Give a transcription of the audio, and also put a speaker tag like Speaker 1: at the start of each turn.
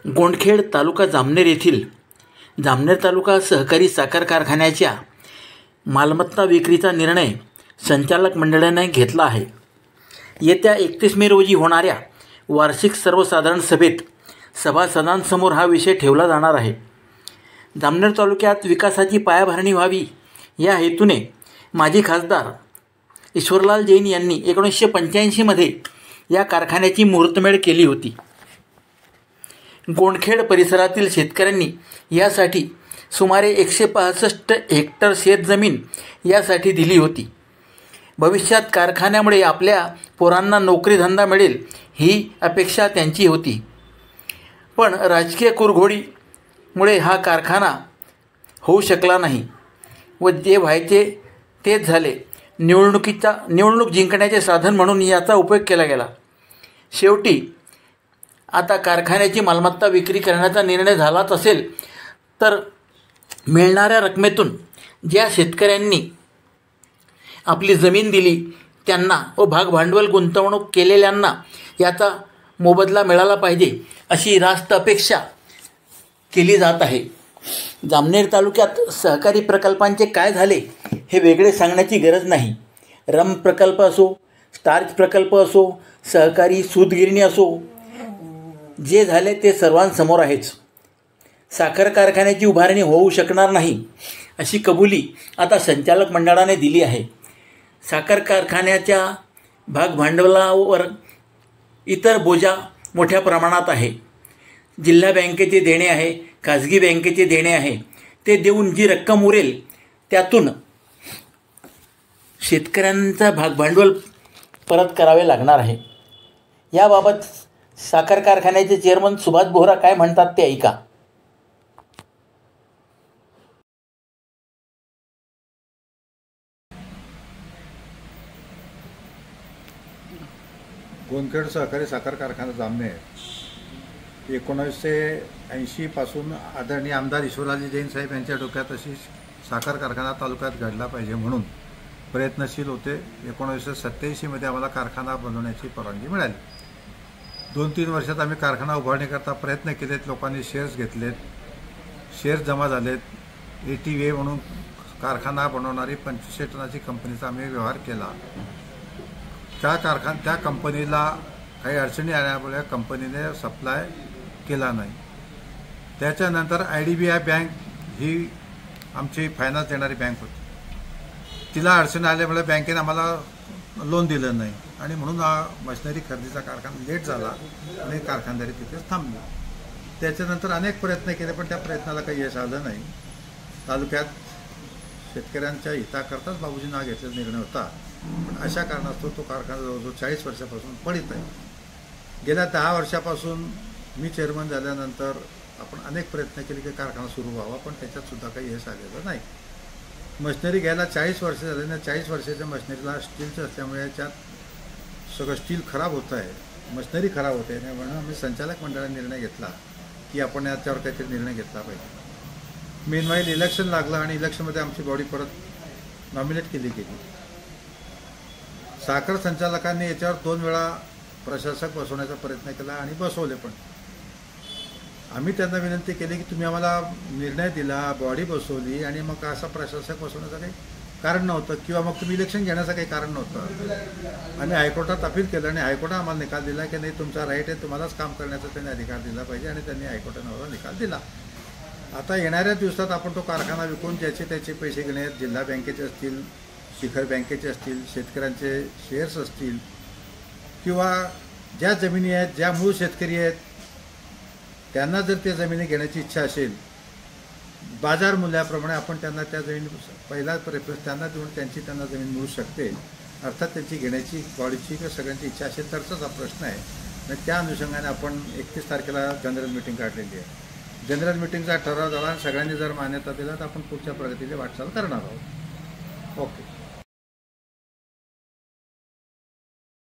Speaker 1: गोंडखेड तालुका जामनेर येथील जामनेर तालुका सहकारी साखर कारखान्याच्या मालमत्ता विक्रीचा निर्णय संचालक मंडळाने घेतला आहे. येत्या 31 मे रोजी होणाऱ्या वार्षिक सर्वसाधारण सभेत सभासदांसमोर हा विषय ठेवला जाणार आहे. जामनेर तालुक्यात विकासाची पायाभरणी व्हावी या हेतूने माजी खासदार ईश्वरलाल जैन यांनी 1985 मध्ये या कारखान्याची मुहूर्तमेढ केली होती. गोंडखेड परिसरातील शेतकऱ्यांनी यासाठी सुमारे 165 हेक्टर शेतजमीन यासाठी दिली होती. भविष्यात कारखान्यामुळे आपल्या पोरांना नोकरीधंदा मिळेल ही अपेक्षा त्यांची होती. पण राजकीय कुरघोडीमुळे हा कारखाना होऊ शकला नाही व जे व्हायचे तेच झाले. निवडणूक जिंकण्याचे साधन म्हणून याचा उपयोग केला गेला. शेवटी आता कारखान्याची मालमत्ता विक्री करण्याचा निर्णय झालाच असेल तर मिळणाऱ्या रकमेतून ज्या शेतकऱ्यांनी आपली जमीन दिली त्यांना व भागभांडवल गुंतवणूक केलेल्यांना याचा मोबदला मिळाला पाहिजे अशी रास्त अपेक्षा केली जात आहे. जामनेर तालुक्यात सहकारी प्रकल्पांचे काय झाले हे वेगळे सांगण्याची गरज नाही. रम प्रकल्प असो, स्टार्च प्रकल्प असो, सहकारी सूतगिरणी असो, जे झाले ते सर्वांसमोर आहेच. साखर कारखान्याची उभारणी होऊ शकणार नाही अशी कबुली आता संचालक मंडळाने दिली आहे. साखर कारखान्याच्या भागभांडवलावर इतर बोजा मोठ्या प्रमाणात आहे. जिल्हा बँकेचे देणे आहे, खाजगी बँकेचे देणे आहे. ते देऊन जी रक्कम उरेल त्यातून शेतकऱ्यांचा भागभांडवल परत करावे लागणार आहे. याबाबत साखर कारखान्याचे चेअरमन सुभाष बोहरा काय म्हणतात ते ऐका.
Speaker 2: गोंडखेड सहकारी साखर कारखाना जामनेर 1980 पासून आदरणीय आमदार ईश्वरलाल जैन साहेब यांच्या डोक्यात अशी साखर कारखाना तालुक्यात घडला पाहिजे म्हणून प्रयत्नशील होते. 1987 मध्ये आम्हाला कारखाना बनवण्याची परवानगी मिळाली. 2-3 वर्षात आम्ही कारखाना उभारण्याकरता प्रयत्न केलेत. लोकांनी शेअर्स घेतलेत, शेअर्स जमा झालेत. ATVA म्हणून कारखाना बनवणारी 2500 टनाची कंपनीचा आम्ही व्यवहार केला. त्या कंपनीला काही अडचणी आल्यामुळे कंपनीने सप्लाय केला नाही. त्याच्यानंतर IDBI बँक ही आमची फायनान्स देणारी बँक होती. तिला अडचणी आल्यामुळे बँकेने आम्हाला लोन दिलं नाही आणि म्हणून हा मशिनरी खरेदीचा कारखाना लेट झाला आणि कारखानदारी तिथेच थांबली. त्याच्यानंतर अनेक प्रयत्न केले पण त्या प्रयत्नाला काही यश आलं नाही. तालुक्यात शेतकऱ्यांच्या हिताकरताच बाबूजींना हा घेतलेला निर्णय होता. पण अशा कारणास्तव तो कारखाना जवळजवळ 40 वर्षापासून पडित आहे. गेल्या 10 वर्षापासून मी चेअरमन झाल्यानंतर आपण अनेक प्रयत्न केले की कारखाना सुरू व्हावा पण त्याच्यातसुद्धा काही यश आलेलं नाही. मशिनरी घ्यायला 40 वर्ष झाले ना. 40 वर्षाच्या मशिनरीला स्टीलचं असल्यामुळे याच्यात सगळं स्टील खराब होतं आहे, मशिनरी खराब होते. म्हणून आम्ही संचालक मंडळाने निर्णय घेतला की आपण याच्यावर काहीतरी निर्णय घेतला पाहिजे. मेनवाईल इलेक्शन लागलं आणि इलेक्शनमध्ये आमची बॉडी परत नॉमिनेट केली गेली. साखर संचालकांनी याच्यावर 2 वेळा प्रशासक बसवण्याचा प्रयत्न केला आणि बसवले. पण आम्ही त्यांना विनंती केली की तुम्ही आम्हाला निर्णय दिला, बॉडी बसवली आणि मग असा प्रशासक बसवण्याचं काही कारण नव्हतं किंवा मग तुम्ही इलेक्शन घेण्याचं काही कारण नव्हतं. आम्ही हायकोर्टात अपील केलं आणि हायकोर्टाने आम्हाला निकाल दिला की नाही तुमचा राईट आहे, तुम्हालाच काम करण्याचा त्यांनी अधिकार दिला पाहिजे आणि त्यांनी हायकोर्टाने निकाल दिला. आता येणाऱ्या दिवसात आपण तो कारखाना विकून त्याचे पैसे घेणे, जिल्हा बँकेचे असतील, शिखर बँकेचे असतील, शेतकऱ्यांचे शेअर्स असतील किंवा ज्या जमिनी आहेत, ज्या मूळ शेतकरी आहेत त्यांना जर त्या जमिनी घेण्याची इच्छा असेल बाजार मूल्याप्रमाणे आपण त्यांना त्या जमीन पहिला प्रेफरन्स त्यांना देऊन त्यांना जमीन मिळू शकते. अर्थात त्यांची घेण्याची बॉडीची किंवा सगळ्यांची इच्छा असेल तरचाच हा प्रश्न आहे. आणि त्या अनुषंगाने आपण 31 तारखेला जनरल मीटिंग काढलेली आहे. जनरल मीटिंगचा ठराव झाला आणि सगळ्यांनी जर मान्यता दिला तर आपण पुढच्या प्रगतीची वाटचाल करणार आहोत. ओके.